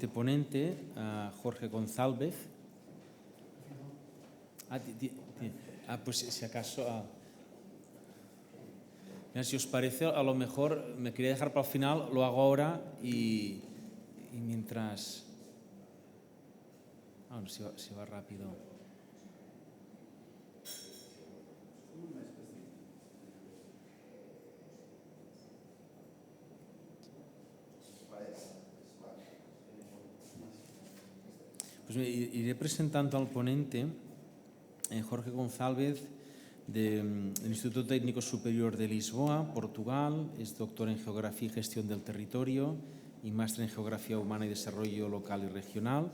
siguiente ponente, a Jorge González. Pues si acaso... Mira, si os parece, a lo mejor me quería dejar para el final, lo hago ahora y mientras... Bueno, si va rápido. Pues iré presentando al ponente, Jorge González, del Instituto Técnico Superior de Lisboa, Portugal. Es doctor en Geografía y Gestión del Territorio y máster en Geografía Humana y Desarrollo Local y Regional.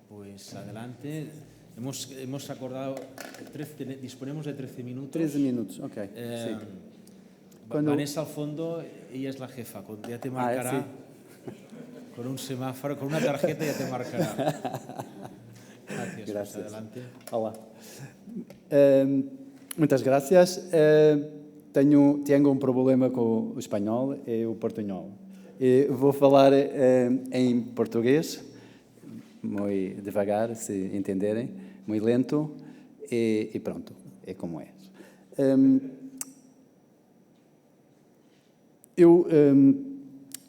Pues adelante. Hemos acordado, disponemos de 13 minutos. 13 minutos, ok. Sí. Vanessa al fondo, ella es la jefa, ya te marcará. Sí. Con un semáforo, con una tarjeta ya te marcará. Gracias. Gracias. Pues adelante. Olá. Muitas gracias. Tenho um problema com o espanhol e o portunhol. Vou falar em português, muito devagar, se entenderem, muito lento, e pronto, é como é. Eu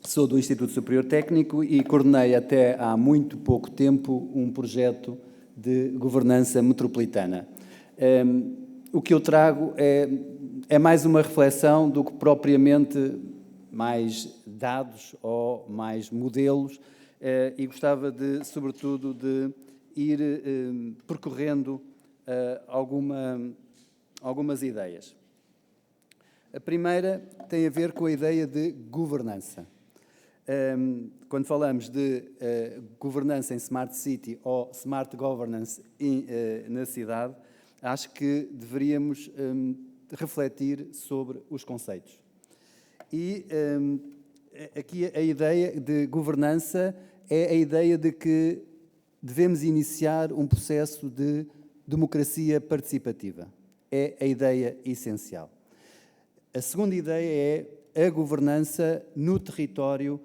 sou do Instituto Superior Técnico e coordenei até há muito pouco tempo um projeto de governança metropolitana. O que eu trago é mais uma reflexão do que propriamente mais dados ou mais modelos, e gostava de, sobretudo, de ir percorrendo algumas ideias. A primeira tem a ver com a ideia de governança. Quando falamos de governança em Smart City ou Smart Governance na cidade, acho que deveríamos refletir sobre os conceitos. E aqui a ideia de governança é a ideia de que devemos iniciar um processo de democracia participativa. É a ideia essencial. A segunda ideia é a governança no território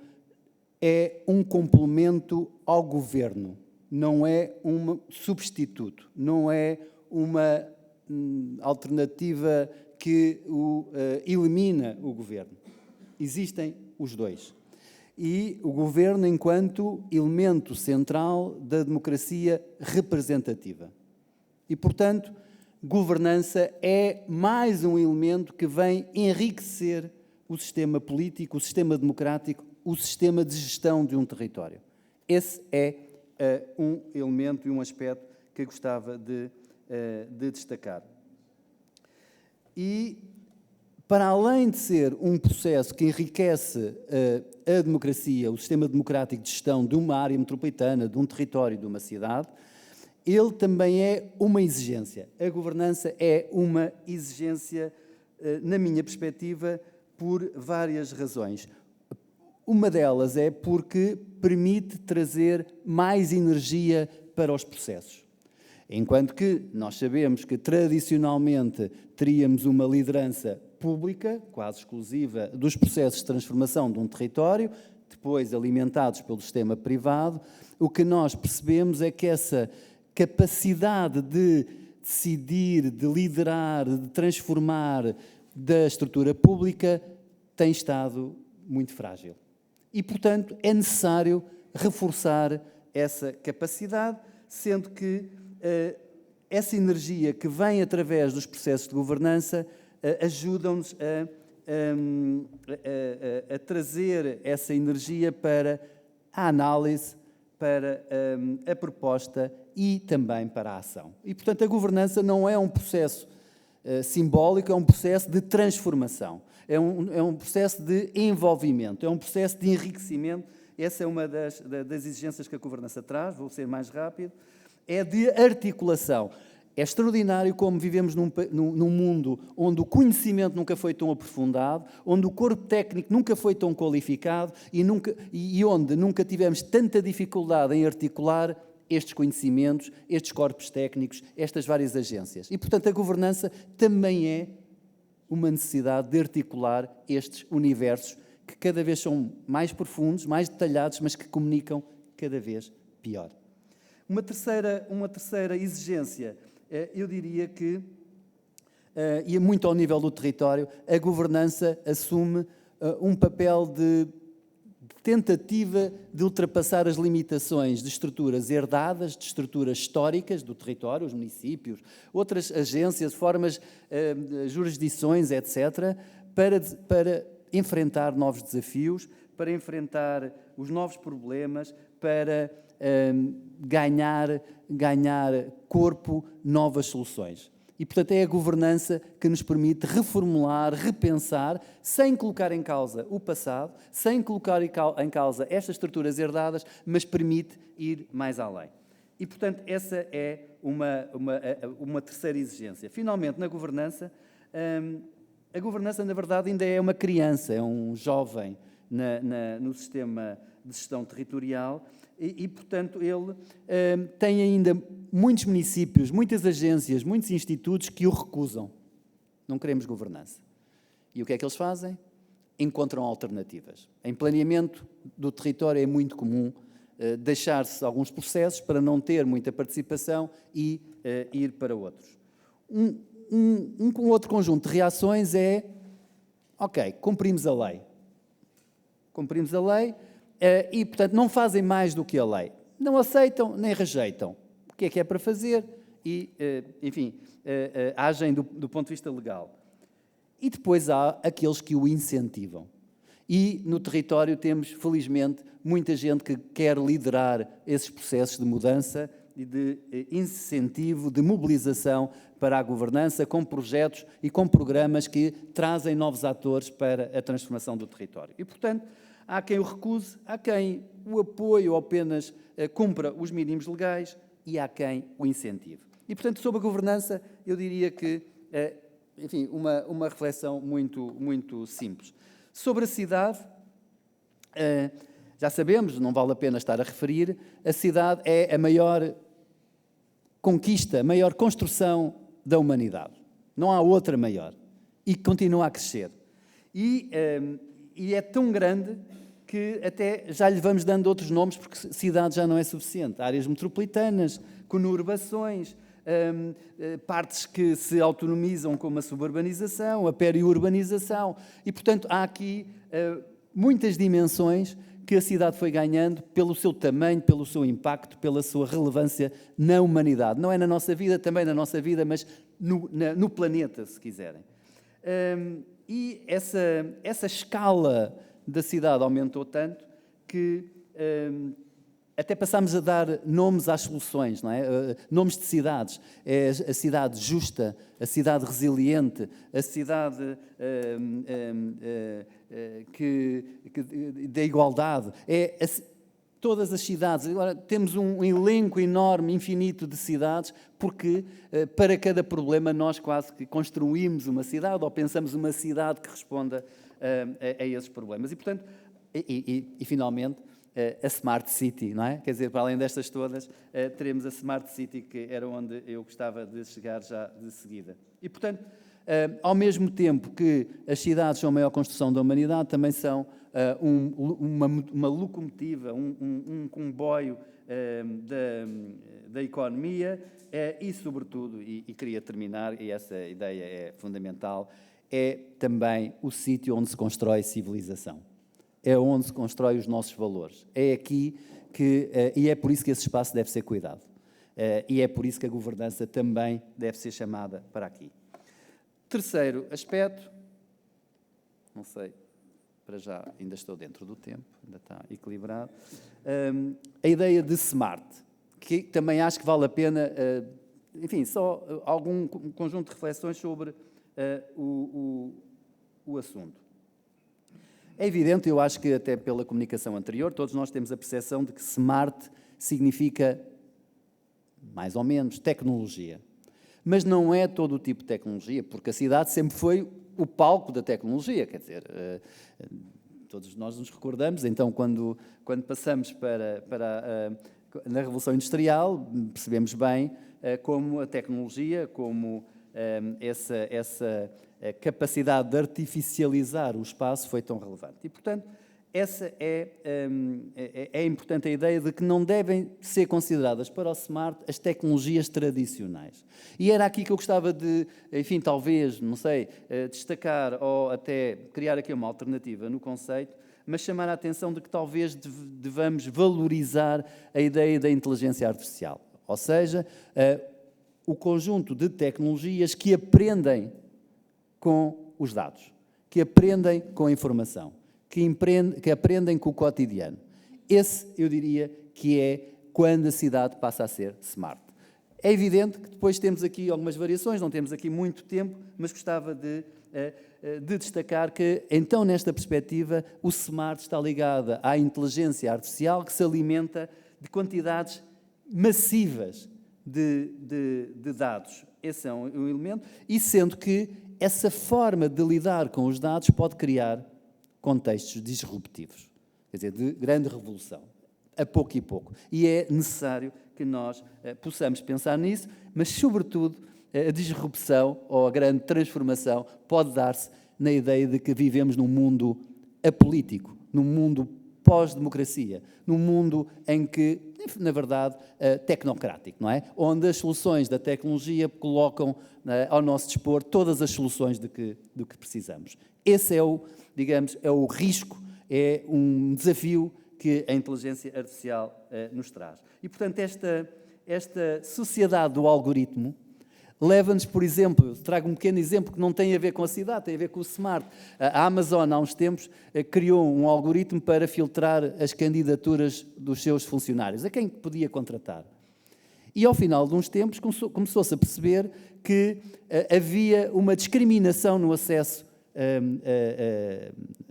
é um complemento ao governo, não é um substituto, não é uma alternativa que elimina o governo. Existem os dois. E o governo enquanto elemento central da democracia representativa. E, portanto, governança é mais um elemento que vem enriquecer o sistema político, o sistema democrático, o sistema de gestão de um território. Esse é um elemento e um aspecto que gostava de destacar. E, para além de ser um processo que enriquece a democracia, o sistema democrático de gestão de uma área metropolitana, de um território, de uma cidade, ele também é uma exigência. A governança é uma exigência, na minha perspectiva, por várias razões. Uma delas é porque permite trazer mais energia para os processos. Enquanto que nós sabemos que, tradicionalmente, teríamos uma liderança pública, quase exclusiva, dos processos de transformação de um território, depois alimentados pelo sistema privado, o que nós percebemos é que essa capacidade de decidir, de liderar, de transformar da estrutura pública tem estado muito frágil. E, portanto, é necessário reforçar essa capacidade, sendo que essa energia que vem através dos processos de governança ajuda-nos a trazer essa energia para a análise, para a proposta e também para a ação. E, portanto, a governança não é um processo simbólico, é um processo de transformação, é um processo de envolvimento, é um processo de enriquecimento. Essa é uma das exigências que a governança traz, vou ser mais rápido, é de articulação. É extraordinário como vivemos num mundo onde o conhecimento nunca foi tão aprofundado, onde o corpo técnico nunca foi tão qualificado e onde nunca tivemos tanta dificuldade em articular estes conhecimentos, estes corpos técnicos, estas várias agências. E, portanto, a governança também é uma necessidade de articular estes universos que cada vez são mais profundos, mais detalhados, mas que comunicam cada vez pior. Uma terceira exigência, eu diria que, e muito ao nível do território, a governança assume um papel de tentativa de ultrapassar as limitações de estruturas herdadas, de estruturas históricas do território, os municípios, outras agências, formas, jurisdições, etc., para enfrentar novos desafios, para enfrentar os novos problemas, para ganhar corpo, novas soluções. E, portanto, é a governança que nos permite reformular, repensar, sem colocar em causa o passado, sem colocar em causa estas estruturas herdadas, mas permite ir mais além. E, portanto, essa é uma terceira exigência. Finalmente, na governança, a governança, na verdade, ainda é uma criança, é um jovem no sistema de gestão territorial e, portanto, ele tem ainda muitos municípios, muitas agências, muitos institutos que o recusam. Não queremos governança. E o que é que eles fazem? Encontram alternativas. Em planeamento do território é muito comum deixar-se alguns processos para não ter muita participação e ir para outros. Um outro conjunto de reações é, ok, cumprimos a lei. Cumprimos a lei e, portanto, não fazem mais do que a lei. Não aceitam nem rejeitam. O que é para fazer e, enfim, agem do ponto de vista legal. E depois há aqueles que o incentivam. E no território temos, felizmente, muita gente que quer liderar esses processos de mudança e de incentivo, de mobilização para a governança, com projetos e com programas que trazem novos atores para a transformação do território. E, portanto, há quem o recuse, há quem o apoie ou apenas cumpra os mínimos legais e há quem o incentive. E, portanto, sobre a governança, eu diria que, enfim, uma reflexão muito simples. Sobre a cidade, já sabemos, não vale a pena estar a referir, a cidade é a maior conquista, a maior construção da humanidade. Não há outra maior. E continua a crescer. E é tão grande que até já lhe vamos dando outros nomes, porque cidade já não é suficiente. Áreas metropolitanas, conurbações, partes que se autonomizam como a suburbanização, a periurbanização. E, portanto, há aqui muitas dimensões que a cidade foi ganhando pelo seu tamanho, pelo seu impacto, pela sua relevância na humanidade. Não é na nossa vida, também na nossa vida, mas no planeta, se quiserem. E essa escala da cidade aumentou tanto que até passámos a dar nomes às soluções, não é? Nomes de cidades. É a cidade justa, a cidade resiliente, a cidade da igualdade. Todas as cidades. Agora, temos um elenco enorme, infinito de cidades, porque para cada problema nós quase que construímos uma cidade ou pensamos uma cidade que responda a esses problemas. E, portanto, finalmente, a Smart City, não é? Quer dizer, para além destas todas, teremos a Smart City, que era onde eu gostava de chegar já de seguida. E, portanto, ao mesmo tempo que as cidades são a maior construção da humanidade, também são uma locomotiva, um comboio da economia e, sobretudo, e queria terminar, e essa ideia é fundamental, é também o sítio onde se constrói civilização. É onde se constrói os nossos valores. É aqui que... e é por isso que esse espaço deve ser cuidado. E é por isso que a governança também deve ser chamada para aqui. Terceiro aspecto, não sei, para já ainda estou dentro do tempo, ainda está equilibrado, a ideia de smart, que também acho que vale a pena, enfim, só algum conjunto de reflexões sobre o assunto. É evidente, eu acho que até pela comunicação anterior, todos nós temos a percepção de que smart significa, mais ou menos, tecnologia. Mas não é todo o tipo de tecnologia, porque a cidade sempre foi o palco da tecnologia, quer dizer, todos nós nos recordamos, então, quando passamos na Revolução Industrial, percebemos bem como a tecnologia, como essa capacidade de artificializar o espaço foi tão relevante. E, portanto, Essa é importante a ideia de que não devem ser consideradas para o SMART as tecnologias tradicionais. E era aqui que eu gostava de, enfim, talvez, não sei, destacar ou até criar aqui uma alternativa no conceito, mas chamar a atenção de que talvez devamos valorizar a ideia da inteligência artificial. Ou seja, o conjunto de tecnologias que aprendem com os dados, que aprendem com a informação, que aprendem com o cotidiano. Esse, eu diria, que é quando a cidade passa a ser smart. É evidente que depois temos aqui algumas variações, não temos aqui muito tempo, mas gostava de destacar que, então, nesta perspectiva, o smart está ligado à inteligência artificial que se alimenta de quantidades massivas de dados. Esse é um elemento, e sendo que essa forma de lidar com os dados pode criar contextos disruptivos, quer dizer, de grande revolução, a pouco e pouco. E é necessário que nós possamos pensar nisso, mas, sobretudo, a disrupção ou a grande transformação pode dar-se na ideia de que vivemos num mundo apolítico, num mundo pós-democracia, num mundo em que, na verdade, tecnocrático, não é? Onde as soluções da tecnologia colocam ao nosso dispor todas as soluções do que precisamos. Esse é o risco, é um desafio que a inteligência artificial nos traz. E, portanto, esta sociedade do algoritmo leva-nos, por exemplo, trago um pequeno exemplo que não tem a ver com a cidade, tem a ver com o smart. A Amazon, há uns tempos, criou um algoritmo para filtrar as candidaturas dos seus funcionários, a quem podia contratar. E, ao final de uns tempos, começou-se a perceber que havia uma discriminação no acesso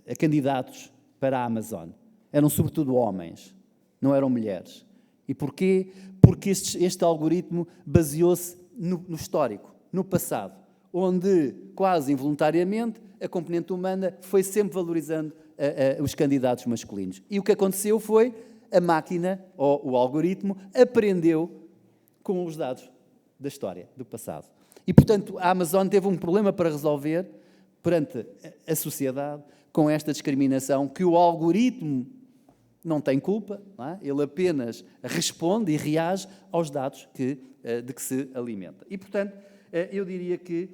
a candidatos para a Amazon. Eram, sobretudo, homens, não eram mulheres. E porquê? Porque este algoritmo baseou-se no histórico, no passado, onde, quase involuntariamente, a componente humana foi sempre valorizando os candidatos masculinos. E o que aconteceu foi a máquina, ou o algoritmo, aprendeu com os dados da história, do passado. E, portanto, a Amazon teve um problema para resolver perante a sociedade com esta discriminação que o algoritmo não tem culpa, não é? Ele apenas responde e reage aos dados de que se alimenta. E, portanto, eu diria que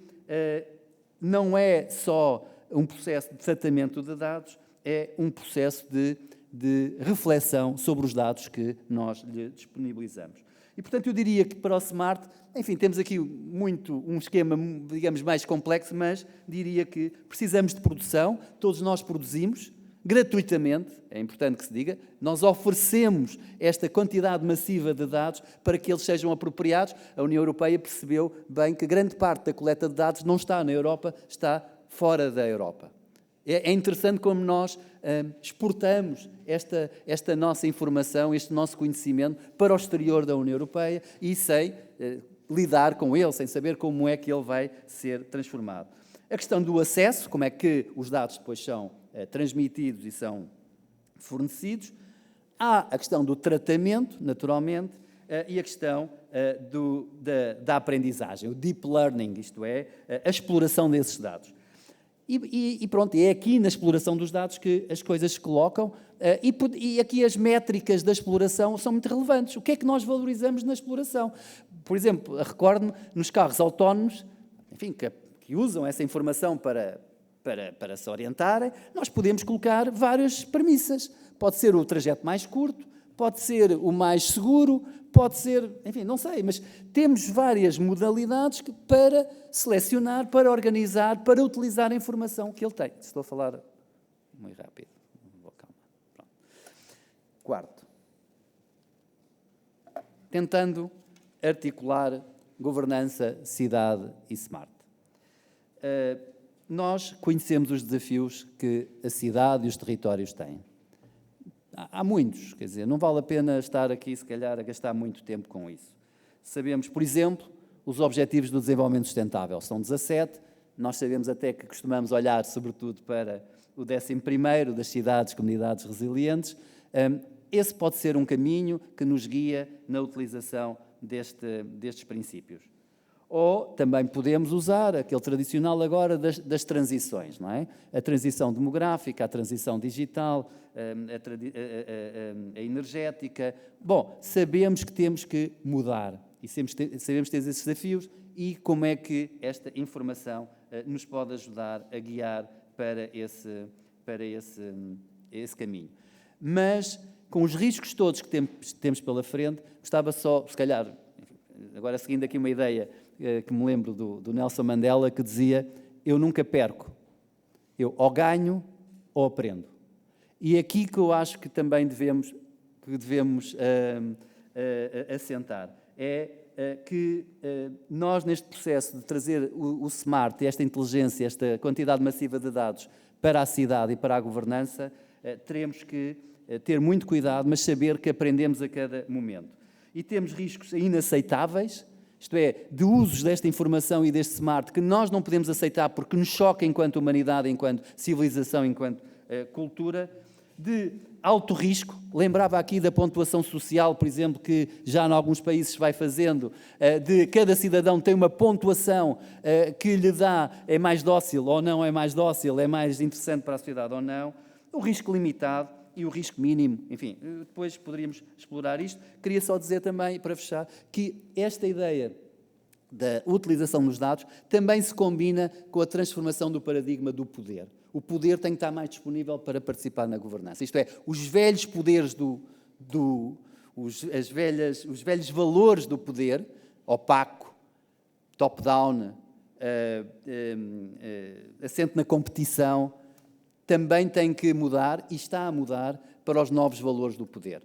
não é só um processo de tratamento de dados, é um processo de reflexão sobre os dados que nós lhe disponibilizamos. E, portanto, eu diria que para o SMART, enfim, temos aqui um esquema, digamos, mais complexo, mas diria que precisamos de produção, todos nós produzimos, gratuitamente, é importante que se diga, nós oferecemos esta quantidade massiva de dados para que eles sejam apropriados. A União Europeia percebeu bem que grande parte da coleta de dados não está na Europa, está fora da Europa. É interessante como nós exportamos esta nossa informação, este nosso conhecimento para o exterior da União Europeia e sem lidar com ele, sem saber como é que ele vai ser transformado. A questão do acesso, como é que os dados depois são transmitidos e são fornecidos. Há a questão do tratamento, naturalmente, e a questão da aprendizagem, o deep learning, isto é, a exploração desses dados. E pronto, é aqui na exploração dos dados que as coisas se colocam e aqui as métricas da exploração são muito relevantes. O que é que nós valorizamos na exploração? Por exemplo, recordo-me nos carros autónomos, enfim, que usam essa informação para se orientarem, nós podemos colocar várias premissas. Pode ser o trajeto mais curto, pode ser o mais seguro, pode ser, enfim, não sei, mas temos várias modalidades para selecionar, para organizar, para utilizar a informação que ele tem. Estou a falar muito rápido. Calma. Pronto. Quarto. Tentando articular governança, cidade e smart. Nós conhecemos os desafios que a cidade e os territórios têm. Há muitos, quer dizer, não vale a pena estar aqui, se calhar, a gastar muito tempo com isso. Sabemos, por exemplo, os Objetivos do Desenvolvimento Sustentável. São 17, nós sabemos até que costumamos olhar, sobretudo, para o 11º das cidades, comunidades resilientes. Esse pode ser um caminho que nos guia na utilização destes princípios. Ou também podemos usar aquele tradicional agora das transições, não é? A transição demográfica, a transição digital, a energética. Bom, sabemos que temos que mudar e sabemos ter esses desafios e como é que esta informação nos pode ajudar a guiar para esse caminho. Mas, com os riscos todos que temos pela frente, gostava só, se calhar, agora seguindo aqui uma ideia que me lembro do Nelson Mandela, que dizia: eu nunca perco, eu ou ganho ou aprendo. E é aqui que eu acho que também devemos assentar, que nós, neste processo de trazer o smart, esta inteligência, esta quantidade massiva de dados para a cidade e para a governança, teremos que ter muito cuidado, mas saber que aprendemos a cada momento. E temos riscos inaceitáveis, isto é, de usos desta informação e deste smart que nós não podemos aceitar porque nos choca enquanto humanidade, enquanto civilização, enquanto cultura, de alto risco. Lembrava aqui da pontuação social, por exemplo, que já em alguns países se vai fazendo, de cada cidadão tem uma pontuação que lhe dá, é mais dócil ou não é mais dócil, é mais interessante para a sociedade ou não. O risco limitado e o risco mínimo, enfim, depois poderíamos explorar isto. Queria só dizer também, para fechar, que esta ideia da utilização dos dados também se combina com a transformação do paradigma do poder. O poder tem que estar mais disponível para participar na governança. Isto é, os velhos poderes os velhos valores do poder, opaco, top-down, assente na competição, também tem que mudar e está a mudar para os novos valores do poder.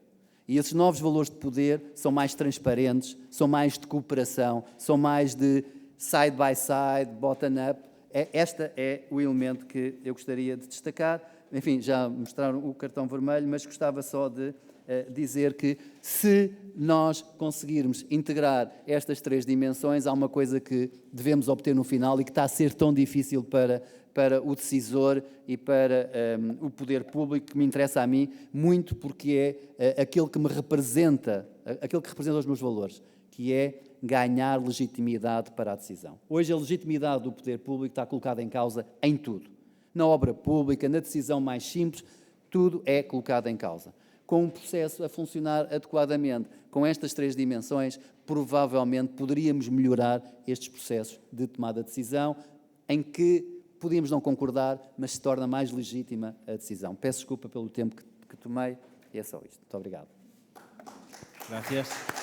E esses novos valores de poder são mais transparentes, são mais de cooperação, são mais de side by side, bottom up. Este é o elemento que eu gostaria de destacar. Enfim, já mostraram o cartão vermelho, mas gostava só de dizer que se nós conseguirmos integrar estas três dimensões, há uma coisa que devemos obter no final e que está a ser tão difícil para o decisor e para o poder público, que me interessa a mim muito, porque é aquele que me representa, aquele que representa os meus valores, que é ganhar legitimidade para a decisão. Hoje a legitimidade do poder público está colocada em causa em tudo. Na obra pública, na decisão mais simples, tudo é colocado em causa. Com um processo a funcionar adequadamente, com estas três dimensões, provavelmente poderíamos melhorar estes processos de tomada de decisão, em que podíamos não concordar, mas se torna mais legítima a decisão. Peço desculpa pelo tempo que tomei e é só isto. Muito obrigado. Gracias.